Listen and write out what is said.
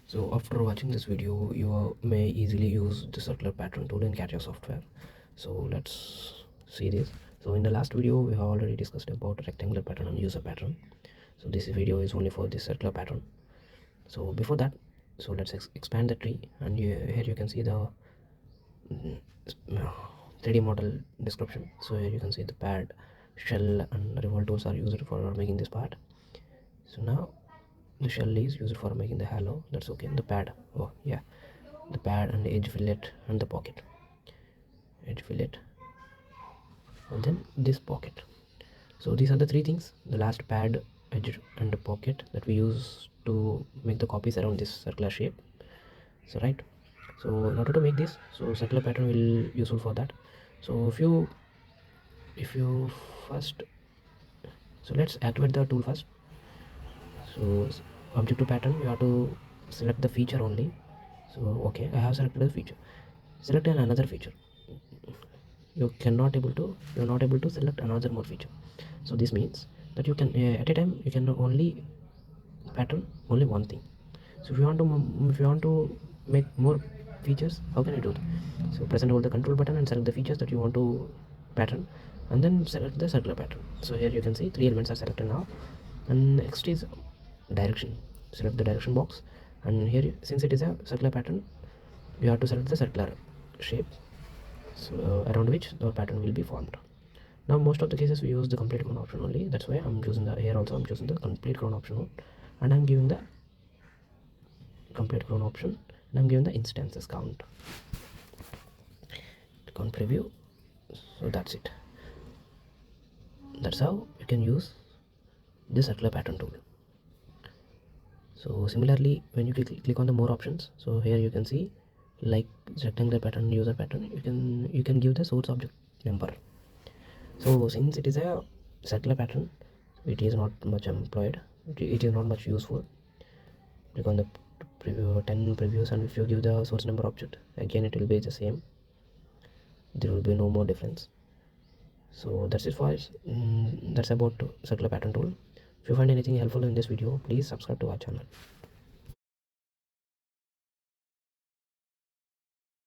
So after watching this video, you may easily use the circular pattern tool in catia software. So let's see this. So in the last video we have already discussed about rectangular pattern and user pattern. So this video is only for the circular pattern. So before that, so let's expand the tree, and here you can see the 3D model description. So here you can see the pad, shell and revolve tools are used for making this part. So now the shell is used for making the halo, that's okay. The pad, oh yeah, the pad and the edge fillet and the pocket, edge fillet, and then this pocket. So these are the three things: the last pad, edge and the pocket, that we use to make the copies around this circular shape. So right, so in order to make this, so circular pattern will useful for that. So if you first, so let's activate the tool first. So object to pattern, you have to select the feature only. So okay, I have selected the feature. Select another feature. You're not able to select another more feature. So this means that you can at a time you can only pattern only one thing. So if you want to make more features, how can you do that? So press and hold the control button and select the features that you want to pattern, and then select the circular pattern. So here you can see three elements are selected now, and next is direction. Select the direction box, and here, since it is a circular pattern, you have to select the circular shape, so around which the pattern will be formed. Now most of the cases we use the complete clone option only, that's why I'm choosing the, here also I'm choosing the complete clone option, and I'm giving the complete clone option, and I'm giving the instances count. Click on preview. So that's it. That's how you can use the circular pattern tool. So similarly, when you click on the more options, so here you can see like rectangular pattern, user pattern, you can give the source object number. So since it is a circular pattern, it is not much employed, it is not much useful. Click on the preview 10 previews, and if you give the source number object, again it will be the same, there will be no more difference. So that's it for that's about circular pattern tool. If you find anything helpful in this video, please subscribe to our channel.